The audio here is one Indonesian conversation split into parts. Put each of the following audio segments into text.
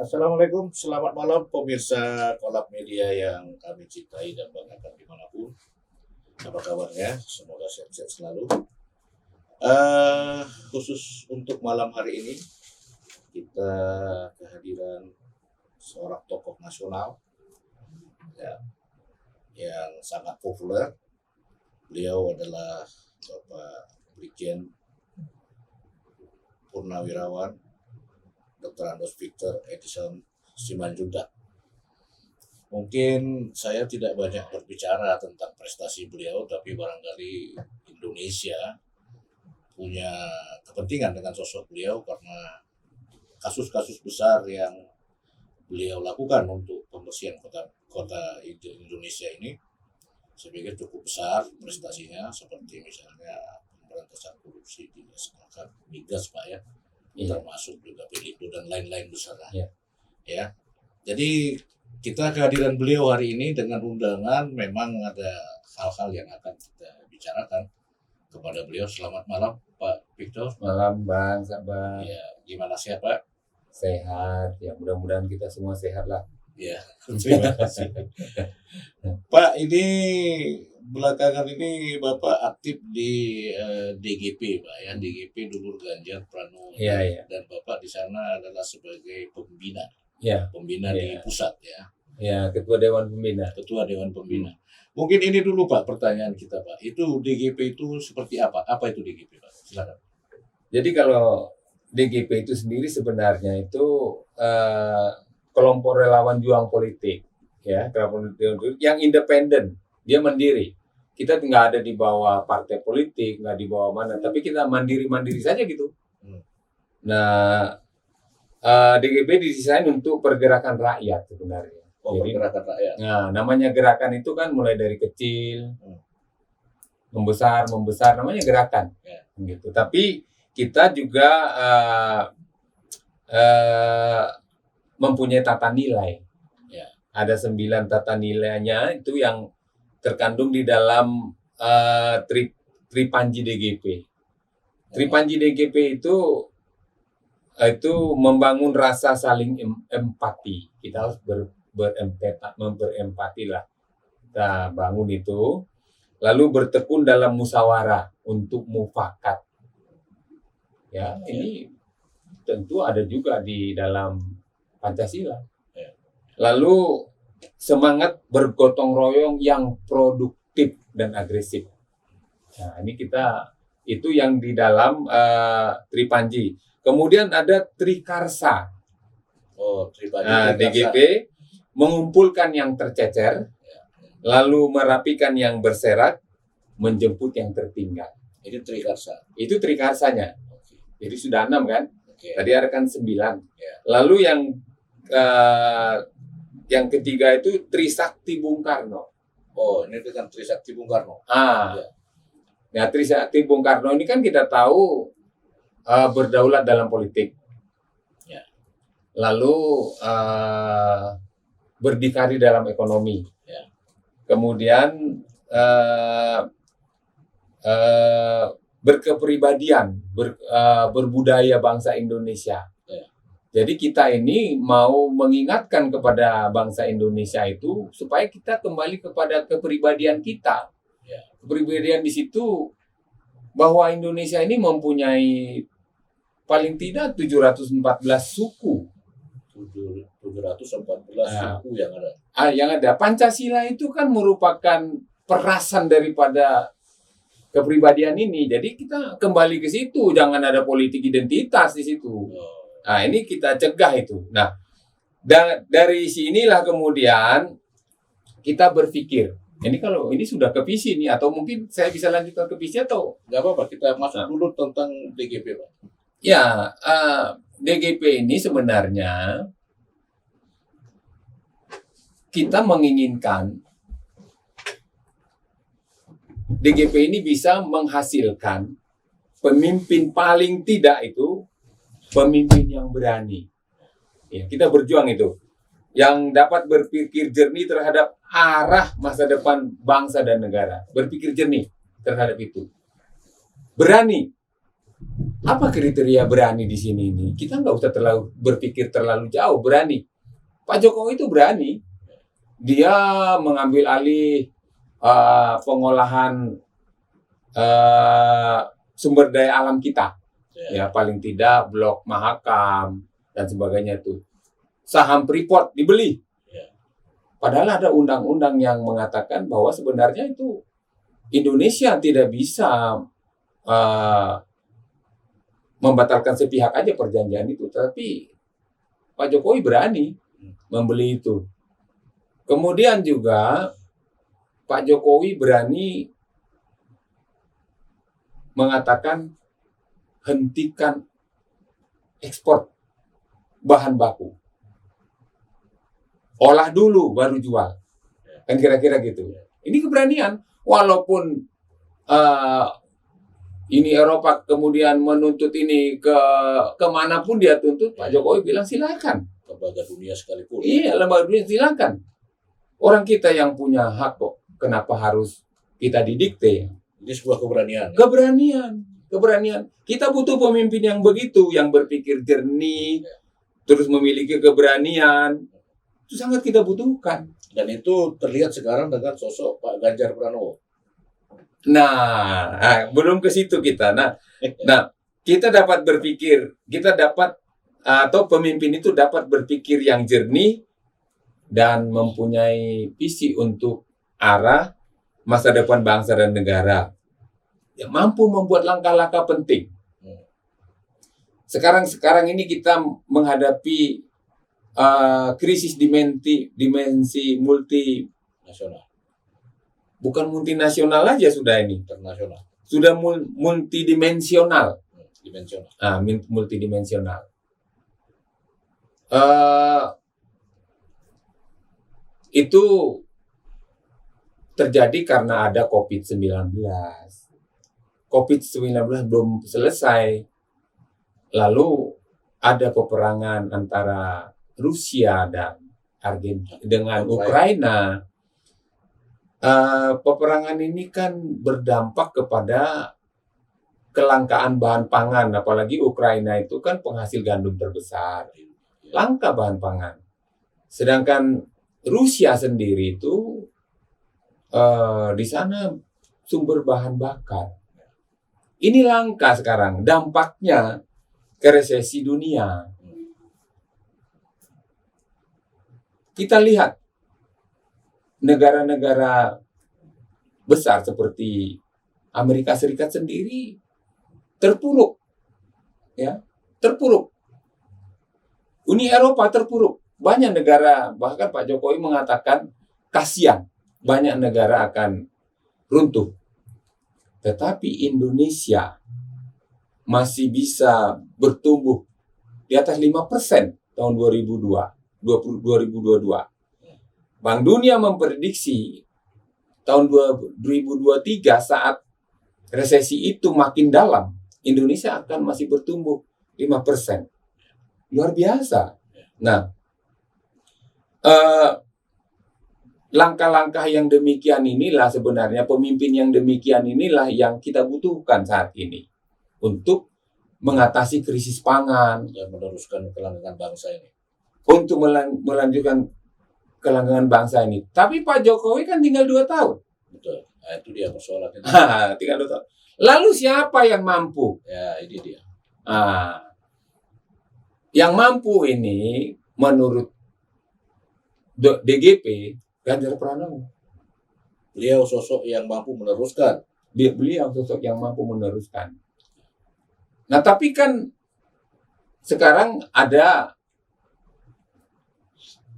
Assalamualaikum, selamat malam pemirsa Kolab Media yang kami cintai dan banggakan dimanapun. Apa kabarnya? Semoga sehat-sehat selalu. Khusus untuk malam hari ini, kita kehadiran seorang tokoh nasional ya, yang sangat populer. Beliau adalah Bapak Brigjen Purnawirawan Dr. Andos Victor Edison Simanjuntak. Mungkin saya tidak banyak berbicara tentang prestasi beliau, tapi barangkali Indonesia punya kepentingan dengan sosok beliau karena kasus-kasus besar yang beliau lakukan untuk pembersihan kota Indonesia ini. Saya pikir cukup besar prestasinya, seperti misalnya pemberantasan korupsi dilaksanakan migas, Pak ya. Termasuk juga Pelindo dan lain-lain besar. Ya. Jadi kita kehadiran beliau hari ini dengan undangan memang ada hal-hal yang akan kita bicarakan kepada beliau. Selamat malam Pak Victor. Malam Bang Sabar. Ya, gimana sehat Pak? Sehat, ya mudah-mudahan kita semua sehat lah. Ya, terima kasih. Pak, ini belakangan ini Bapak aktif di DGP, Pak ya, DGP Dulur Ganjar Pranowo. Iya. Dan Bapak di sana adalah sebagai pembina. Ya. Pembina di pusat ya. Ya, Ketua Dewan Pembina. Ketua Dewan Pembina. Mungkin ini dulu Pak pertanyaan kita Pak. Itu DGP itu seperti apa? Apa itu DGP Pak? Silakan. Jadi kalau DGP itu sendiri sebenarnya itu kelompok relawan juang politik, ya, kelompok yang independen, dia mandiri. Kita nggak ada di bawah partai politik, nggak di bawah mana, tapi kita mandiri saja gitu. Nah, DGP didesain untuk pergerakan rakyat sebenarnya. Jadi, pergerakan rakyat. Nah, namanya gerakan itu kan mulai dari kecil, membesar, namanya gerakan, gitu. Tapi kita juga mempunyai tata nilai. Ya. Ada 9 tata nilainya itu yang terkandung di dalam Tripanji DGP. Tripanji DGP itu membangun rasa saling empati. Kita harus berempati lah. Kita bangun itu, lalu bertekun dalam musyawarah untuk mufakat. Ya, ini tentu ada juga di dalam Pancasila. Lalu semangat bergotong royong yang produktif dan agresif. Nah, ini itu yang di dalam Tripanji. Kemudian ada Trikarsa. Tripanji. DGP mengumpulkan yang tercecer, lalu merapikan yang berserak, menjemput yang tertinggal. Itu Trikarsa. Itu Trikarsanya. Jadi sudah 6 kan? Tadi ada kan 9. Lalu yang ketiga itu Trisakti Bung Karno. Oh, ini kan Trisakti Bung Karno. Nah, Trisakti Bung Karno ini kan kita tahu berdaulat dalam politik. Ya. Lalu berdikari dalam ekonomi. Ya. Kemudian berkepribadian, berbudaya bangsa Indonesia. Jadi kita ini mau mengingatkan kepada bangsa Indonesia itu supaya kita kembali kepada kepribadian kita. Kepribadian di situ bahwa Indonesia ini mempunyai paling tidak 714 suku. 714 suku yang ada. Yang ada. Pancasila itu kan merupakan perasan daripada kepribadian ini. Jadi kita kembali ke situ, jangan ada politik identitas di situ. Nah, ini kita cegah itu. Nah, dari sinilah kemudian kita berpikir, ini kalau ini sudah ke visi nih, atau mungkin saya bisa lanjutkan ke visi atau nggak apa-apa, kita masuk dulu tentang DGP, Pak. Ya, DGP ini sebenarnya kita menginginkan DGP ini bisa menghasilkan pemimpin paling tidak itu pemimpin yang berani. Ya, kita berjuang itu. Yang dapat berpikir jernih terhadap arah masa depan bangsa dan negara. Berpikir jernih terhadap itu. Berani Apa kriteria berani di sini ini? Kita nggak usah terlalu berpikir terlalu jauh, berani. Pak Jokowi itu berani. Dia mengambil alih pengolahan sumber daya alam kita. Ya, paling tidak Blok Mahakam dan sebagainya itu. Saham Freeport dibeli. Padahal ada undang-undang yang mengatakan bahwa sebenarnya itu Indonesia tidak bisa membatalkan sepihak aja perjanjian itu. Tapi Pak Jokowi berani membeli itu. Kemudian juga Pak Jokowi berani mengatakan hentikan ekspor bahan baku. Olah dulu baru jual. Kan kira-kira gitu. Ini keberanian. Walaupun ini Eropa kemudian menuntut ini kemanapun dia tuntut, Pak Jokowi bilang silakan. Lembaga dunia sekalipun. Iya, lembaga dunia silakan. Orang kita yang punya hak kok. Kenapa harus kita didikte? Ini sebuah keberanian. Keberanian. Kita butuh pemimpin yang begitu, yang berpikir jernih, terus memiliki keberanian. Itu sangat kita butuhkan. Dan itu terlihat sekarang dengan sosok Pak Ganjar Pranowo. Nah, belum ke situ kita. Nah, kita dapat berpikir, atau pemimpin itu dapat berpikir yang jernih dan mempunyai visi untuk arah masa depan bangsa dan negara. Yang mampu membuat langkah-langkah penting. Sekarang ini kita menghadapi krisis dimensi Nasional. Bukan multinasional aja sudah ini. Internasional. Sudah multidimensional. Dimensional. Multidimensional. Itu terjadi karena ada COVID-19. COVID-19 belum selesai. Lalu ada peperangan antara Rusia dan Argentina dengan Ukraina. Peperangan ini kan berdampak kepada kelangkaan bahan pangan, apalagi Ukraina itu kan penghasil gandum terbesar, langka bahan pangan. Sedangkan Rusia sendiri itu di sana sumber bahan bakar. Ini langka sekarang, dampaknya ke resesi dunia. Kita lihat negara-negara besar seperti Amerika Serikat sendiri terpuruk, ya, terpuruk. Uni Eropa terpuruk. Banyak negara, bahkan Pak Jokowi mengatakan kasihan, banyak negara akan runtuh. Tetapi Indonesia masih bisa bertumbuh di atas 5% tahun 2022. Bank Dunia memprediksi tahun 2023 saat resesi itu makin dalam, Indonesia akan masih bertumbuh 5%. Luar biasa. Nah, langkah-langkah yang demikian inilah sebenarnya, pemimpin yang demikian inilah yang kita butuhkan saat ini untuk mengatasi krisis pangan dan meneruskan kelanggengan bangsa ini. Untuk melanjutkan kelanggengan bangsa ini. Tapi Pak Jokowi kan tinggal 2 tahun. Betul. Nah, itu dia persoalannya. Tinggal 2 tahun. Lalu siapa yang mampu? Ya, ini dia. Yang mampu ini menurut DGP Ganjar Pranowo. Beliau sosok yang mampu meneruskan. Beliau sosok yang mampu meneruskan. Nah, tapi kan sekarang ada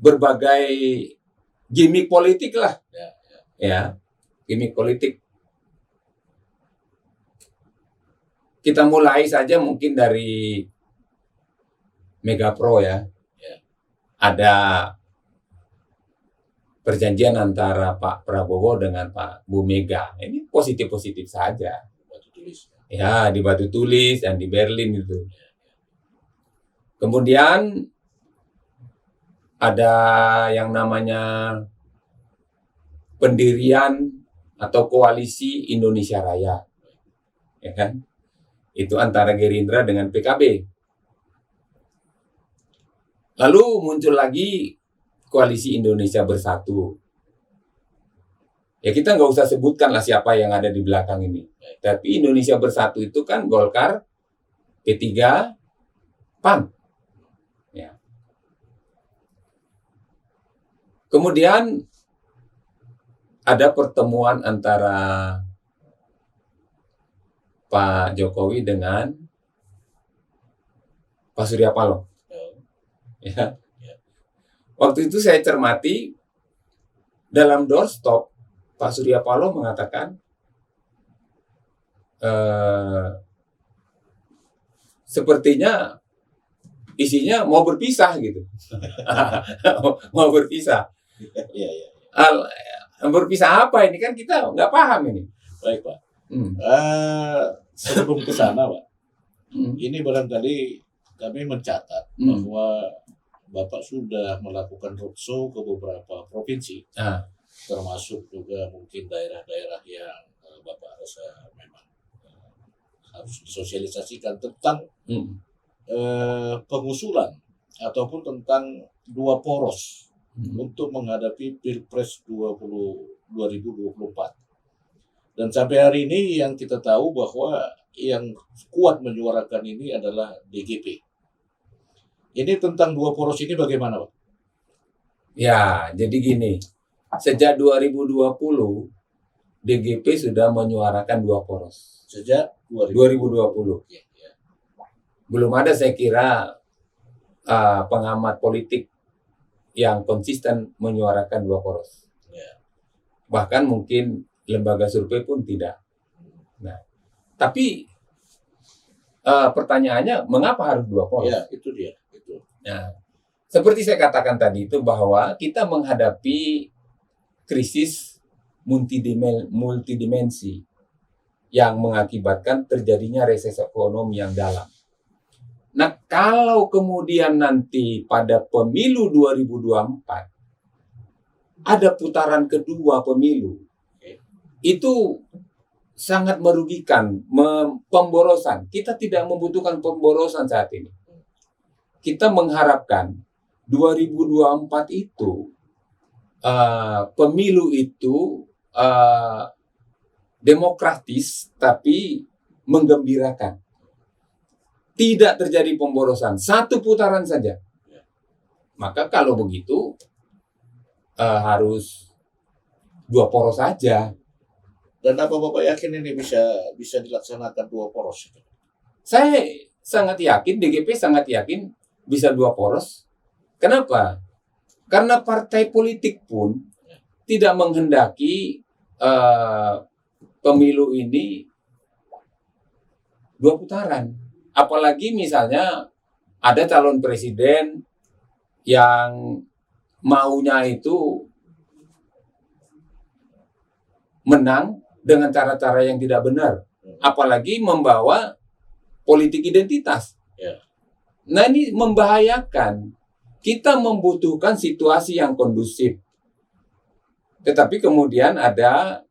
berbagai gimmick politik lah. Ya, gimmick politik. Kita mulai saja mungkin dari Mega Pro ya. Ada perjanjian antara Pak Prabowo dengan Pak Bu Mega. Ini positif-positif saja. Batu tulis. Ya, di Batu Tulis dan di Berlin itu. Kemudian ada yang namanya pendirian atau koalisi Indonesia Raya, ya kan? Itu antara Gerindra dengan PKB. Lalu muncul lagi Koalisi Indonesia Bersatu. Ya kita nggak usah sebutkan lah siapa yang ada di belakang ini. Tapi Indonesia Bersatu itu kan Golkar, P3, PAN. Ya. Kemudian ada pertemuan antara Pak Jokowi dengan Pak Surya Paloh. Ya. Waktu itu saya cermati dalam doorstop Pak Surya Paloh mengatakan sepertinya isinya mau berpisah gitu. Mau berpisah. Berpisah apa ini kan kita nggak paham ini. Baik Pak. Sebelum ke sana Pak, ini barangkali kami mencatat bahwa Bapak sudah melakukan roadshow ke beberapa provinsi, termasuk juga mungkin daerah-daerah yang Bapak rasa memang harus disosialisasikan tentang pengusulan ataupun tentang dua poros untuk menghadapi Pilpres 2024. Dan sampai hari ini yang kita tahu bahwa yang kuat menyuarakan ini adalah DGP. Ini tentang dua poros ini bagaimana, Pak? Ya, jadi gini. Sejak 2020, DGP sudah menyuarakan dua poros. Sejak 2020. Ya. Belum ada saya kira pengamat politik yang konsisten menyuarakan dua poros. Ya. Bahkan mungkin lembaga survei pun tidak. Nah, tapi pertanyaannya, mengapa harus dua poros? Ya, itu dia. Nah, seperti saya katakan tadi itu bahwa kita menghadapi krisis multidimensi yang mengakibatkan terjadinya resesi ekonomi yang dalam. Nah, kalau kemudian nanti pada pemilu 2024 ada putaran kedua pemilu, itu sangat merugikan, pemborosan. Kita tidak membutuhkan pemborosan saat ini. Kita mengharapkan 2024 itu pemilu itu demokratis tapi menggembirakan. Tidak terjadi pemborosan, satu putaran saja. Maka kalau begitu harus dua poros saja. Dan apa Bapak yakin ini bisa dilaksanakan dua poros? Saya sangat yakin, DGP sangat yakin bisa dua poros. Kenapa? Karena partai politik pun tidak menghendaki pemilu ini dua putaran. Apalagi misalnya ada calon presiden yang maunya itu menang dengan cara-cara yang tidak benar. Apalagi membawa politik identitas. Nah, ini membahayakan. Kita membutuhkan situasi yang kondusif. Tetapi kemudian ada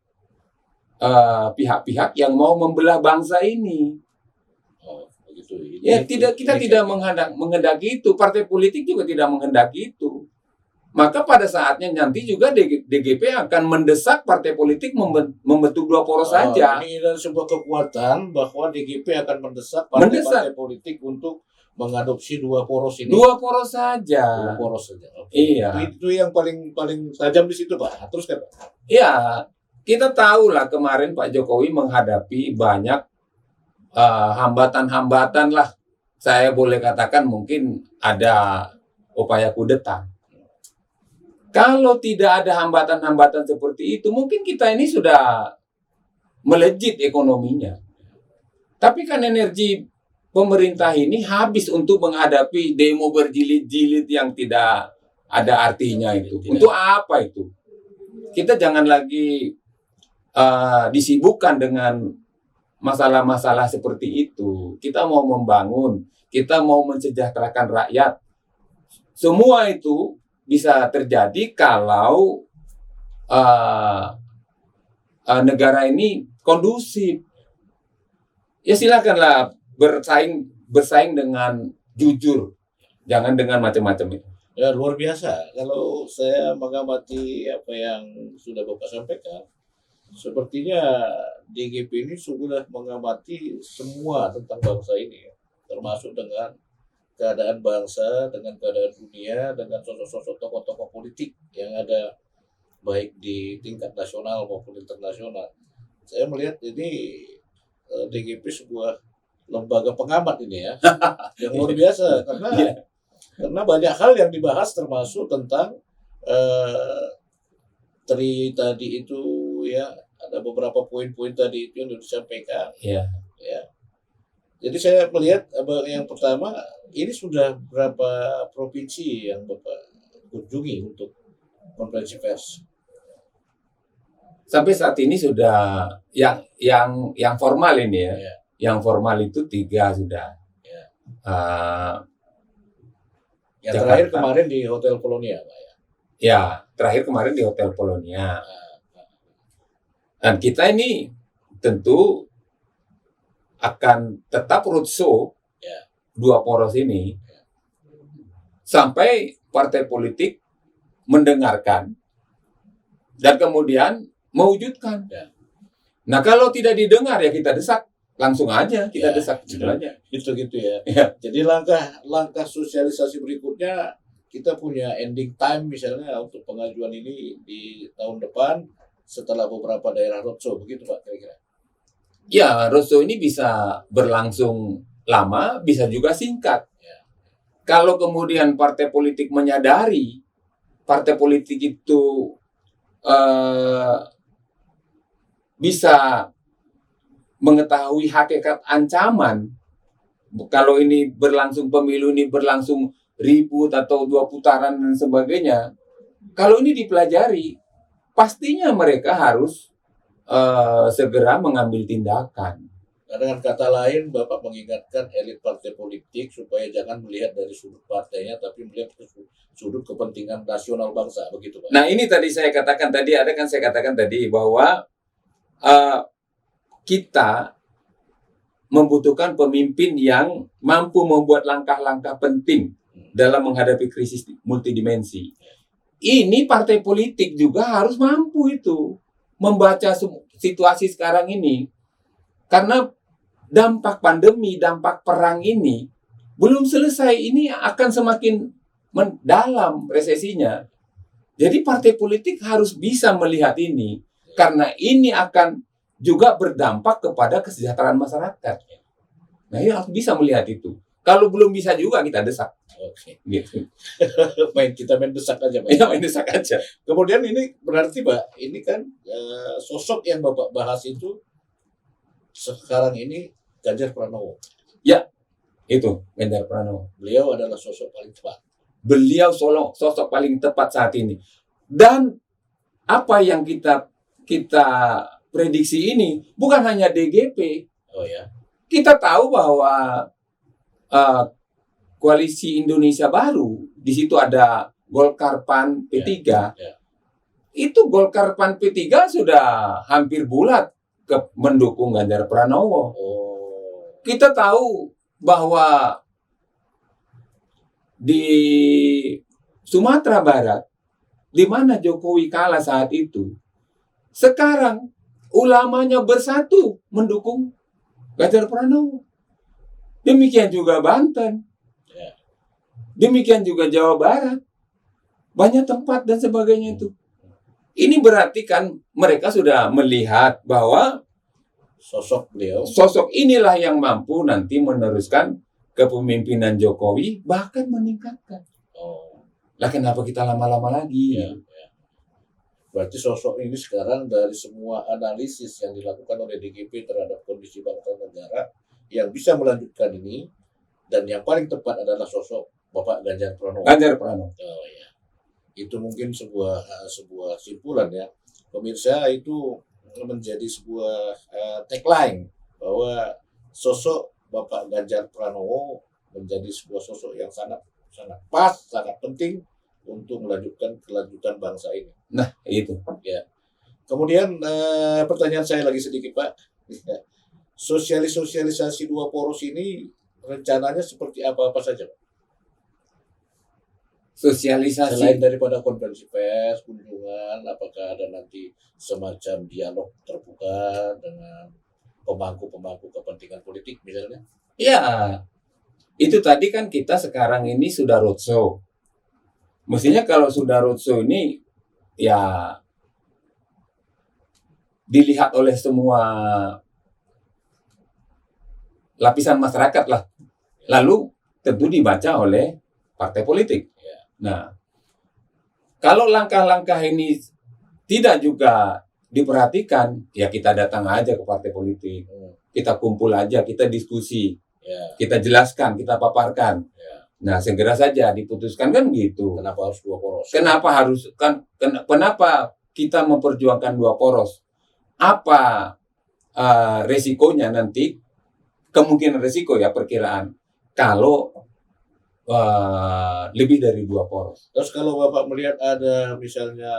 pihak-pihak yang mau membelah bangsa ini. Oh, begitu. Ya, kita tidak menghendaki itu. Partai politik juga tidak menghendaki itu. Maka pada saatnya nanti juga DGP akan mendesak partai politik membentuk dua poros saja. Ini adalah sebuah kekuatan bahwa DGP akan mendesak partai-partai politik untuk mengadopsi dua poros ini. Dua poros saja. Dua poros saja. Okay. Iya. Itu yang paling tajam di situ, Pak. Terus kan, Pak? Iya, kita tahu lah kemarin Pak Jokowi menghadapi banyak hambatan-hambatan lah. Saya boleh katakan mungkin ada upaya kudeta. Kalau tidak ada hambatan-hambatan seperti itu, mungkin kita ini sudah melejit ekonominya. Tapi kan energi pemerintah ini habis untuk menghadapi demo berjilid-jilid yang tidak ada artinya itu. Untuk apa itu? Kita jangan lagi disibukkan dengan masalah-masalah seperti itu. Kita mau membangun, kita mau mensejahterakan rakyat. Semua itu bisa terjadi kalau negara ini kondusif. Ya silakanlah bersaing dengan jujur, jangan dengan macam-macam itu. Ya luar biasa. Kalau saya mengamati apa yang sudah Bapak sampaikan, sepertinya DGP ini sudah mengamati semua tentang bangsa ini, ya. Termasuk dengan keadaan bangsa, dengan keadaan dunia, dengan sosok-sosok tokoh-tokoh politik yang ada baik di tingkat nasional maupun internasional. Saya melihat ini DGP sebuah lembaga pengamat ini ya, yang luar biasa karena banyak hal yang dibahas termasuk tentang eh, tadi itu ya, ada beberapa poin-poin tadi itu yang disampaikan Iya. ya. Jadi saya melihat yang pertama, ini sudah berapa provinsi yang Bapak kunjungi untuk konferensi pers? Sampai saat ini sudah yang formal ini ya. Ya. Yang formal itu 3 sudah. Ya. Yang Jakarta. terakhir kemarin di Hotel Polonia, Pak ya. Ya, terakhir kemarin di Hotel Polonia. Dan kita ini tentu akan tetap roadshow Ya. 2 poros ini sampai partai politik mendengarkan dan kemudian mewujudkan. Ya. Nah, kalau tidak didengar ya kita desak, langsung aja kita Ya, desak gitu aja. Gitu ya. Ya. Jadi langkah sosialisasi berikutnya, kita punya ending time misalnya untuk pengajuan ini di tahun depan setelah beberapa daerah roadshow, begitu Pak kira-kira? Ya, roadshow ini bisa berlangsung lama, bisa juga singkat. Ya. Kalau kemudian partai politik menyadari partai politik itu bisa mengetahui hakikat ancaman, kalau ini berlangsung pemilu ini berlangsung ribut atau 2 putaran dan sebagainya, kalau ini dipelajari, pastinya mereka harus segera mengambil tindakan. Nah, dengan kata lain, Bapak mengingatkan elit partai politik supaya jangan melihat dari sudut partainya, tapi melihat sudut kepentingan nasional bangsa, begitu Pak? Nah, ini tadi saya katakan tadi, bahwa kita membutuhkan pemimpin yang mampu membuat langkah-langkah penting dalam menghadapi krisis multidimensi. Ini partai politik juga harus mampu itu membaca situasi sekarang ini. Karena dampak pandemi, dampak perang ini belum selesai, ini akan semakin mendalam resesinya. Jadi partai politik harus bisa melihat ini, karena ini akan juga berdampak kepada kesejahteraan masyarakat. Nah, ini harus bisa melihat itu. Kalau belum bisa juga kita desak. Oke. Gitu. Kita main desak aja Pak. Ya, main desak aja. Kemudian ini berarti Pak, ini kan sosok yang Bapak bahas itu sekarang ini Ganjar Pranowo. Ya, itu Ganjar Pranowo. Beliau adalah sosok paling tepat. Beliau sosok paling tepat saat ini. Dan apa yang kita prediksi ini bukan hanya DGP. Oh ya. Kita tahu bahwa Koalisi Indonesia Baru, di situ ada Golkar, PAN, P3. Ya. Itu Golkar, PAN, P3 sudah hampir bulat mendukung Ganjar Pranowo. Oh. Kita tahu bahwa di Sumatera Barat, di mana Jokowi kalah saat itu, sekarang ulamanya bersatu mendukung Ganjar Pranowo. Demikian juga Banten. Ya. Demikian juga Jawa Barat. Banyak tempat dan sebagainya itu. Ini berarti kan mereka sudah melihat bahwa sosok inilah yang mampu nanti meneruskan kepemimpinan Jokowi, bahkan meningkatkan. Oh. Lah kenapa kita lama-lama lagi? Ya. Berarti sosok ini sekarang dari semua analisis yang dilakukan oleh DGP terhadap kondisi bangsa negara, yang bisa melanjutkan ini, dan yang paling tepat adalah sosok Bapak Ganjar Pranowo. Ganjar Pranowo. Oh ya. Itu mungkin sebuah simpulan ya. Pemirsa, itu menjadi sebuah tagline bahwa sosok Bapak Ganjar Pranowo menjadi sebuah sosok yang sangat pas, sangat penting untuk melanjutkan kelanjutan bangsa ini. Nah, itu. Ya. Kemudian pertanyaan saya lagi sedikit Pak. sosialisasi dua poros ini rencananya seperti apa saja, Pak? Sosialisasi Selain daripada konferensi pers, kunjungan, apakah ada nanti semacam dialog terbuka dengan pemangku-pemangku kepentingan politik misalnya? ya, itu tadi kan kita sekarang ini sudah roadshow. Mestinya kalau sudah roadshow ini ya dilihat oleh semua lapisan masyarakat lah. Lalu tentu dibaca oleh partai politik. Nah, kalau langkah-langkah ini tidak juga diperhatikan, ya kita datang aja ke partai politik. Kita kumpul aja, kita diskusi. Kita jelaskan, kita paparkan. Nah, segera saja diputuskan kan gitu. Kenapa harus dua poros? Kenapa kita memperjuangkan dua poros? Apa resikonya nanti? Kemungkinan resiko ya perkiraan kalau lebih dari dua poros. Terus kalau Bapak melihat ada misalnya,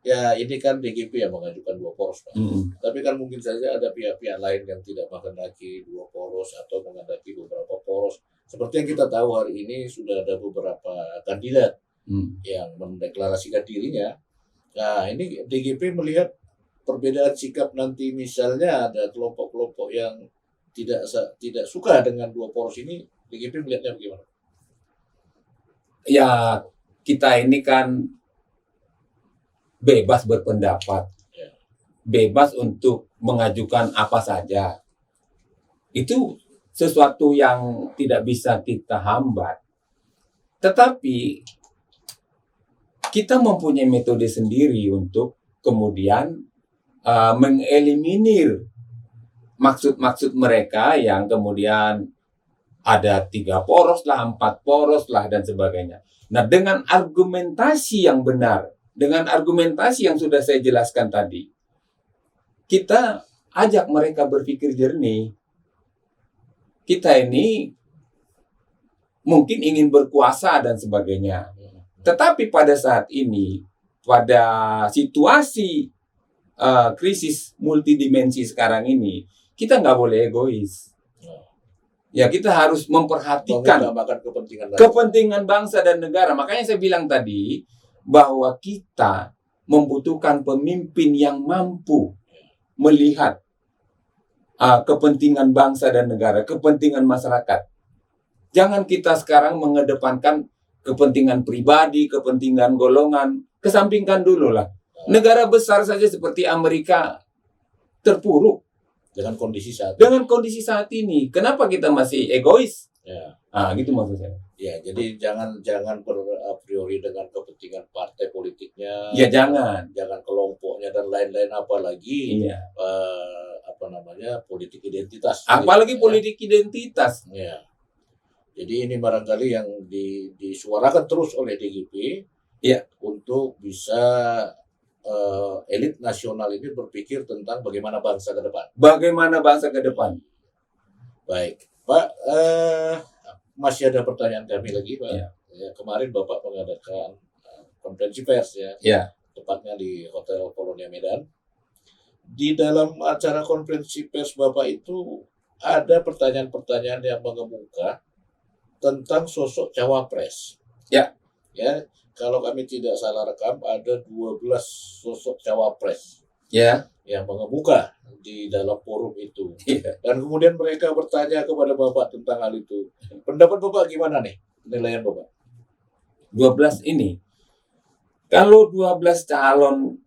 ya ini kan DGP yang mengajukan dua poros, Pak. Tapi kan mungkin saja ada pihak-pihak lain yang tidak menghendaki dua poros atau menghendaki beberapa poros. Seperti yang kita tahu hari ini sudah ada beberapa kandidat yang mendeklarasikan dirinya. Nah, ini DGP melihat perbedaan sikap nanti, misalnya ada kelompok-kelompok yang tidak suka dengan dua poros ini, DGP melihatnya bagaimana? Ya, kita ini kan bebas berpendapat, bebas untuk mengajukan apa saja. Itu sesuatu yang tidak bisa kita hambat. Tetapi kita mempunyai metode sendiri untuk kemudian mengeliminir maksud-maksud mereka yang kemudian ada 3 poros lah, 4 poros lah, dan sebagainya. Nah, dengan argumentasi yang benar, dengan argumentasi yang sudah saya jelaskan tadi, kita ajak mereka berpikir jernih. Kita ini mungkin ingin berkuasa dan sebagainya. Tetapi pada saat ini, pada situasi krisis multidimensi sekarang ini, kita nggak boleh egois. Ya, kita harus memperhatikan kepentingan bangsa dan negara. Makanya saya bilang tadi bahwa kita membutuhkan pemimpin yang mampu melihat kepentingan bangsa dan negara, kepentingan masyarakat. Jangan kita sekarang mengedepankan kepentingan pribadi, kepentingan golongan. Kesampingkan dulu lah. Negara besar saja seperti Amerika terpuruk dengan kondisi saat ini. Kenapa kita masih egois? Ya. Gitu maksud saya. Ya, jadi jangan a priori dengan kepentingan partai politiknya. Ya, jangan kelompoknya dan lain-lain, apalagi iya. Politik identitas. Apalagi politik identitas. Ya. Jadi ini barangkali yang disuarakan terus oleh DGP ya, untuk bisa elit nasional ini berpikir tentang bagaimana bangsa ke depan. Baik, Pak, masih ada pertanyaan kami lagi, Pak. Ya, kemarin Bapak mengadakan konferensi pers ya, tepatnya di Hotel Polonia Medan. Di dalam acara konferensi pers Bapak itu ada pertanyaan-pertanyaan yang mengemuka tentang sosok cawapres. Ya. Kalau kami tidak salah rekam, ada 12 sosok cawapres yang mengemuka di dalam forum itu. Dan kemudian mereka bertanya kepada Bapak tentang hal itu. Pendapat Bapak gimana nih? Penilaian Bapak? 12 ini. Kalau 12 calon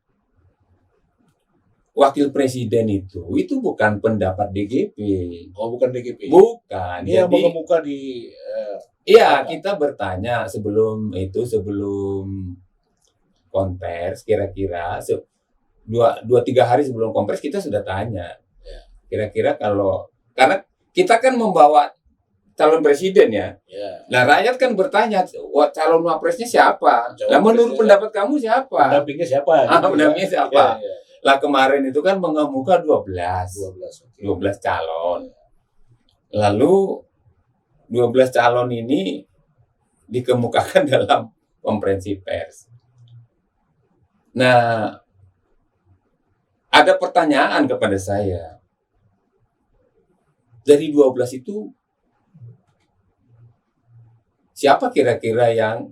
wakil presiden itu bukan pendapat DGP. Oh, bukan DGP? Bukan. Ini yang mengemuka di... Iya, kita bertanya sebelum konvers, kira-kira 2-3 hari sebelum konvers kita sudah tanya. Kira-kira karena kita kan membawa calon presiden ya. Nah, rakyat kan bertanya, calon wapresnya siapa? Nah, menurut pendapat kamu siapa? Pendampingnya siapa? Pendampingnya siapa? Lah, kemarin itu kan mengemuka 12 calon. Lalu 12 calon ini dikemukakan dalam konferensi pers. Nah, ada pertanyaan kepada saya. dari 12 itu siapa kira-kira yang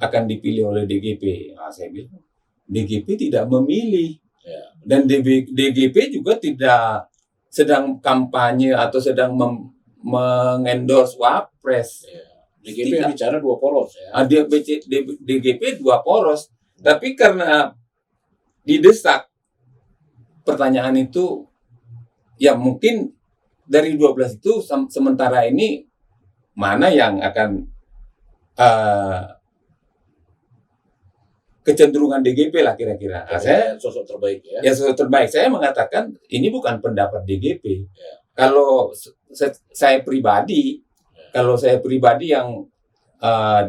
akan dipilih oleh DGP? Nah, saya bilang DGP tidak memilih. Ya. Dan DGP juga tidak sedang kampanye atau sedang mengendorse Wapres. Ya. DGP bicara 2 poros ya. DGP 2 poros. Tapi karena didesak pertanyaan itu, ya mungkin dari 12 itu sementara ini mana yang akan kecenderungan DGP lah kira-kira. Nah, saya sosok terbaik ya. Ya sosok terbaik. Saya mengatakan ini bukan pendapat DGP. Ya. Kalau saya pribadi, yang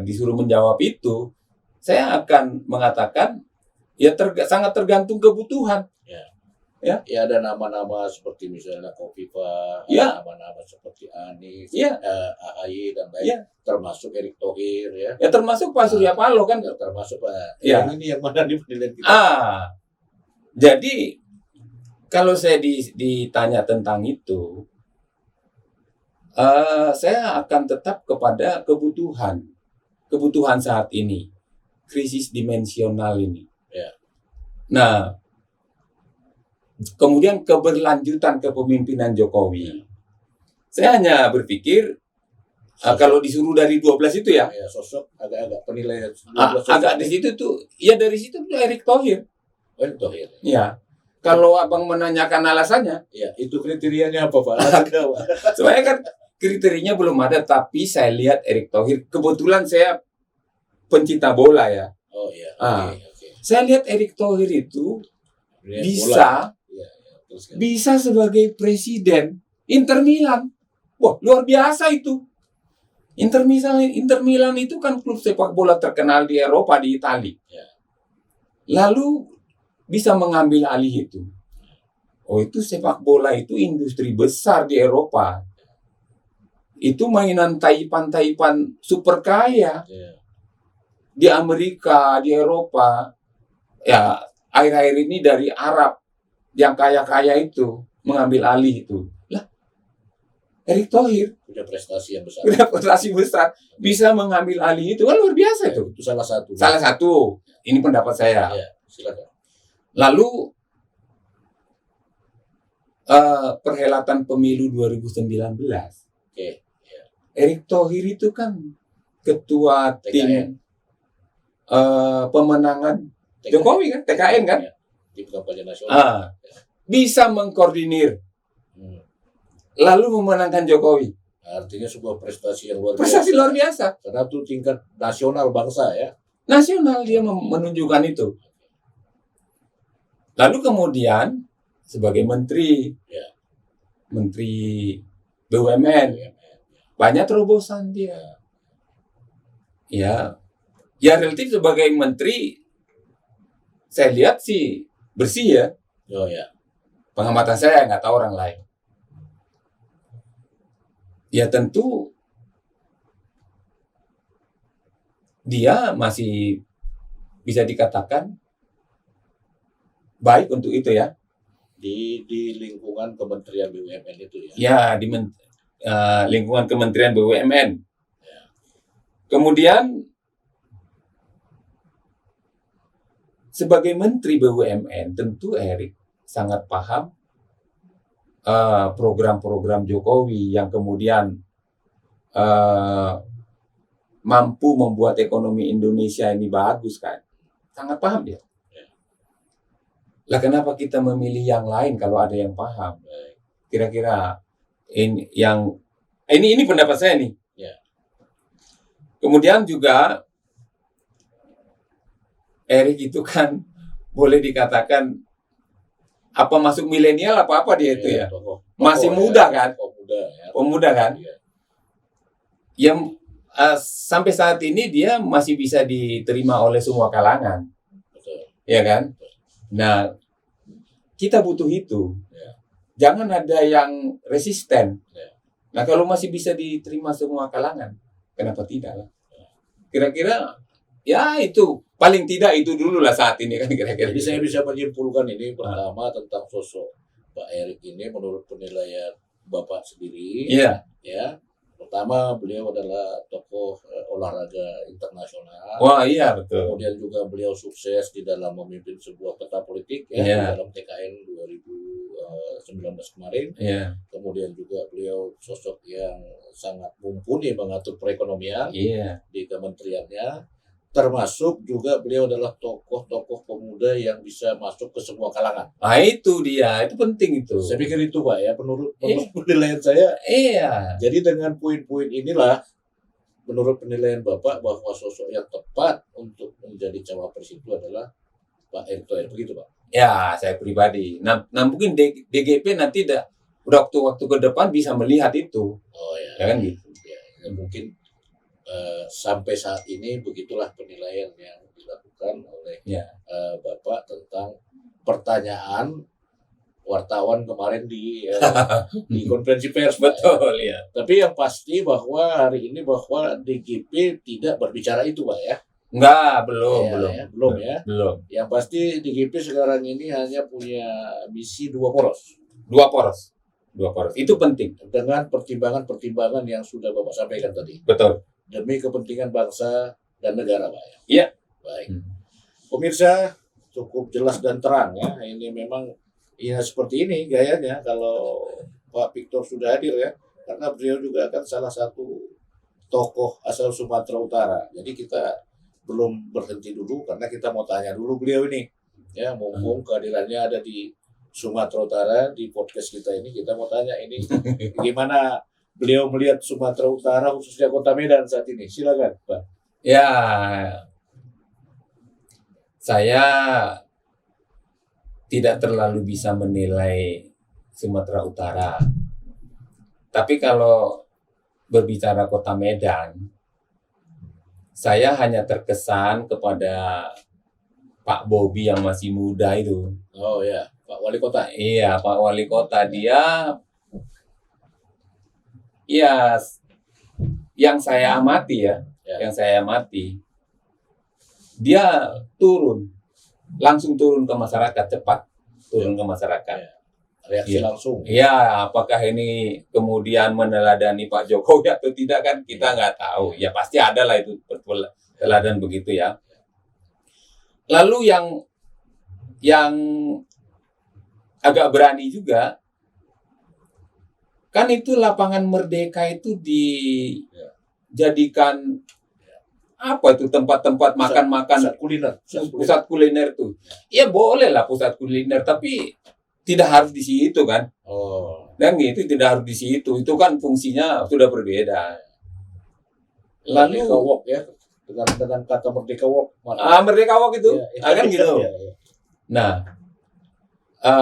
disuruh menjawab itu, saya akan mengatakan ya sangat tergantung kebutuhan. Ya, ada nama-nama seperti misalnya Kofifa, ya, nama-nama seperti Anies, ya, AHY dan lain, ya, termasuk Erick Thohir ya. Ya termasuk Pak Surya Paloh kan. Ya, termasuk Pak. Ya. Ini yang mana di penilaian kita. Jadi kalau saya ditanya tentang itu, saya akan tetap kepada kebutuhan saat ini, krisis dimensional ini. Ya. Nah, kemudian keberlanjutan kepemimpinan Jokowi. Saya hanya berpikir kalau disuruh dari 12 itu ya, sosok agak penilaian. Agak di situ tuh, ya dari situ tuh Erick Thohir. Erick Thohir. Ya. Kalau abang menanyakan alasannya, ya itu kriterianya apa Pak? Soalnya kan kriterianya belum ada, tapi saya lihat Erick Thohir. Kebetulan saya pencinta bola ya. Oh iya. Okay. Saya lihat Erick Thohir itu bisa sebagai presiden Inter Milan. Wah, luar biasa itu. Inter Milan itu kan klub sepak bola terkenal di Eropa, di Italia. Ya. Lalu bisa mengambil alih itu. Oh, itu sepak bola itu industri besar di Eropa. Itu mainan taipan-taipan super kaya. Ya. Di Amerika, di Eropa. Ya, akhir-akhir ini dari Arab yang kaya-kaya itu mengambil alih itu. Lah, Erick Thohir punya prestasi yang besar. Bisa mengambil alih itu kan luar biasa itu. Itu salah satu. Ini pendapat saya. Ya, silakan. Lalu perhelatan pemilu 2019. Okay. Ya. Erick Thohir itu kan ketua tim pemenangan Jokowi kan, TKN kan? Ya. Tim kampanye nasional. Bisa mengkoordinir, lalu memenangkan Jokowi. Artinya sebuah prestasi yang luar biasa. Prestasi luar biasa. Karena itu tingkat nasional bangsa ya. Nasional dia menunjukkan itu. Lalu kemudian sebagai menteri, menteri BUMN, banyak terobosan dia. Ya relatif sebagai menteri, saya lihat sih bersih ya. Oh ya. Pengamatan saya, nggak tahu orang lain. Ya tentu dia masih bisa dikatakan baik untuk itu ya. Di lingkungan Kementerian BUMN itu ya. Ya, di lingkungan Kementerian BUMN. Ya. Kemudian sebagai Menteri BUMN, tentu Erick sangat paham program-program Jokowi yang kemudian mampu membuat ekonomi Indonesia ini bagus kan. Sangat paham dia. Lah kenapa kita memilih yang lain kalau ada yang paham? Kira-kira ini pendapat saya nih. Ya. Kemudian juga Erick itu kan boleh dikatakan apa masuk milenial apa dia itu ya. Masih muda kan? Pemuda kan? Yang sampai saat ini dia masih bisa diterima oleh semua kalangan. Betul. Ya kan? Nah, kita butuh itu. Ya. Jangan ada yang resisten. Ya. Nah, kalau masih bisa diterima semua kalangan, kenapa tidak? Kira-kira ya itu paling tidak itu dulu lah saat ini kan kira-kira. Jadi saya bisa menyimpulkan ini pertama tentang sosok Pak Erick ini menurut penilaian Bapak sendiri. Iya. Ya, pertama beliau adalah tokoh olahraga internasional. Wah, iya betul. Kemudian juga beliau sukses di dalam memimpin sebuah peta politik ya, Iya. di dalam TKN 2019 kemarin. Iya. Kemudian juga beliau sosok yang sangat mumpuni mengatur perekonomian Iya. di kementeriannya. Termasuk juga beliau adalah tokoh-tokoh pemuda yang bisa masuk ke semua kalangan. Nah, itu dia, itu penting itu. Saya pikir itu Pak ya, menurut penilaian saya. Iya. Jadi dengan poin-poin inilah, menurut penilaian Bapak bahwa sosok yang tepat untuk menjadi cawapres itu adalah Pak Erick Thohir, begitu Pak? Ya, saya pribadi. Nah mungkin DGP nanti waktu ke depan bisa melihat itu. Oh ya. Ya kan gitu. Ya, mungkin sampai saat ini begitulah penilaian yang dilakukan oleh Bapak tentang pertanyaan wartawan kemarin di konferensi pers. Betul ya. Tapi yang pasti bahwa hari ini bahwa DGP tidak berbicara itu Pak ya. Enggak, belum. Belum. Yang pasti DGP sekarang ini hanya punya misi dua poros. Itu penting. Dengan pertimbangan-pertimbangan yang sudah Bapak sampaikan tadi. Betul. Demi kepentingan bangsa dan negara Pak ya. Iya. Baik. Pemirsa, cukup jelas dan terang ya. Ini memang ya seperti ini gayanya kalau Pak Victor sudah hadir ya. Karena beliau juga kan salah satu tokoh asal Sumatera Utara. Jadi kita belum berhenti dulu karena kita mau tanya dulu beliau ini. Ya, mumpung kehadirannya ada di Sumatera Utara di podcast kita ini, kita mau tanya ini gimana beliau melihat Sumatera Utara khususnya Kota Medan saat ini. Silakan, Pak. Ya, saya tidak terlalu bisa menilai Sumatera Utara. Tapi kalau berbicara Kota Medan, saya hanya terkesan kepada Pak Bobi yang masih muda itu. Oh ya, Pak Wali Kota. Iya, Pak Wali Kota. Dia ya yang saya amati dia langsung turun ke masyarakat, cepat turun ke masyarakat. Reaksi langsung. Iya, apakah ini kemudian meneladani Pak Jokowi atau tidak kan kita nggak tahu. Ya pasti ada lah itu teladan begitu ya. Lalu yang agak berani juga, kan itu lapangan Merdeka itu dijadikan apa itu tempat-tempat makan-makan, pusat kuliner tuh. Ya boleh lah pusat kuliner, tapi tidak harus di situ kan. Dan gitu tidak harus di situ. Itu kan fungsinya sudah berbeda. Lalu Walk ya, dengan kata Merdeka Walk. Merdeka Walk itu, kan gitu. Ya. Nah,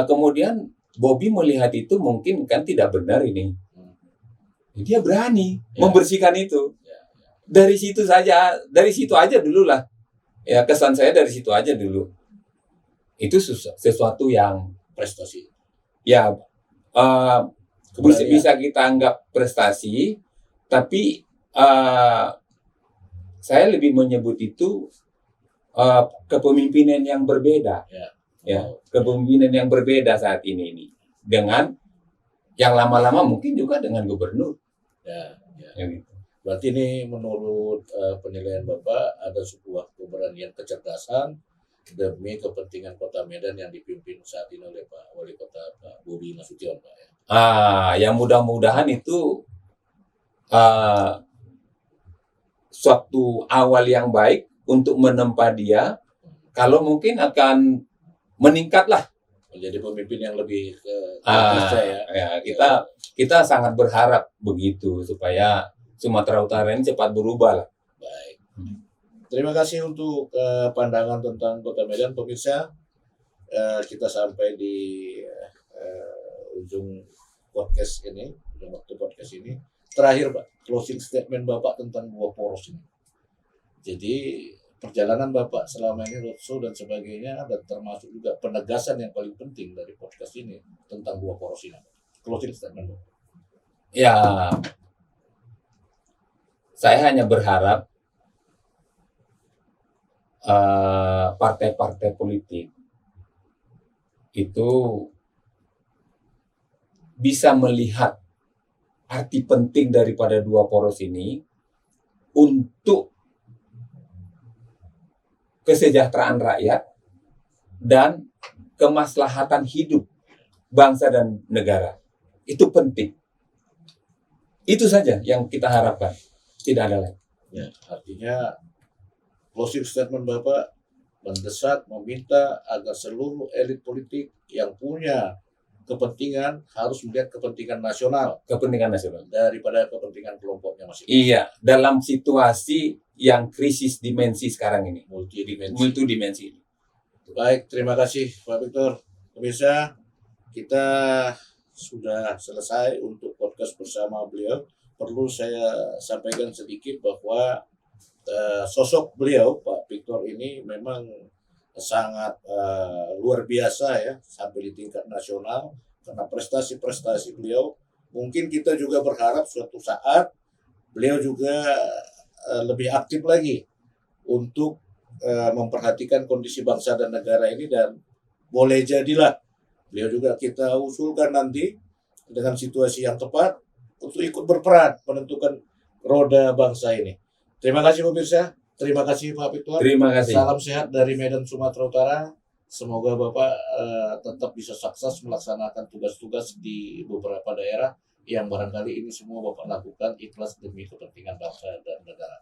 kemudian Bobi melihat itu mungkin kan tidak benar ini. Dia berani membersihkan itu. Dari situ aja dulu lah. Ya kesan saya dari situ aja dulu. Itu sesuatu yang prestasi. Ya, bisa kita anggap prestasi, tapi saya lebih menyebut itu kepemimpinan yang berbeda. Kepemimpinan yang berbeda saat ini dengan yang lama-lama mungkin juga dengan gubernur. Gitu. Berarti ini menurut penilaian Bapak ada sebuah keberanian kecerdasan demi kepentingan Kota Medan yang dipimpin saat ini oleh Pak Wali Kota Pak Bobi Nasution, Pak ya. Yang mudah-mudahan itu suatu awal yang baik untuk menempa dia. Kalau mungkin akan meningkat lah menjadi pemimpin yang lebih kita sangat berharap begitu supaya Sumatera Utara ini cepat berubah lah. Baik. Terima kasih untuk pandangan tentang Kota Medan, pemirsa. Kita sampai di ujung podcast ini, ujung waktu podcast ini. Terakhir, Pak, closing statement Bapak tentang dua poros ini. Jadi perjalanan Bapak selama ini roadshow dan sebagainya, dan termasuk juga penegasan yang paling penting dari podcast ini tentang dua poros ini. Closing statement Bapak. Ya, saya hanya berharap partai-partai politik itu bisa melihat arti penting daripada dua poros ini untuk kesejahteraan rakyat dan kemaslahatan hidup bangsa dan negara. Itu penting. Itu saja yang kita harapkan. Tidak ada lain. Ya, artinya closing statement Bapak mendesak, meminta agar seluruh elit politik yang punya kepentingan harus melihat kepentingan nasional Kepentingan nasional. daripada kepentingan kelompoknya masing-masing. Iya, dalam situasi yang krisis dimensi sekarang ini. Multidimensi. Baik, terima kasih Pak Victor. Pemirsa, kita sudah selesai untuk podcast bersama beliau. Perlu saya sampaikan sedikit bahwa sosok beliau, Pak Victor ini memang sangat luar biasa ya, sampai di tingkat nasional karena prestasi-prestasi beliau. Mungkin kita juga berharap suatu saat beliau juga lebih aktif lagi untuk memperhatikan kondisi bangsa dan negara ini, dan boleh jadilah beliau juga kita usulkan nanti dengan situasi yang tepat untuk ikut berperan menentukan roda bangsa ini. Terima kasih pemirsa. Terima kasih Pak Victor. Terima kasih. Salam sehat dari Medan, Sumatera Utara. Semoga Bapak tetap bisa sukses melaksanakan tugas-tugas di beberapa daerah yang barangkali ini semua Bapak lakukan ikhlas demi kepentingan bangsa dan negara.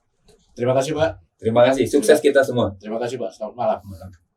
Terima kasih Pak. Terima kasih. Sukses kita semua. Terima kasih Pak. Selamat malam.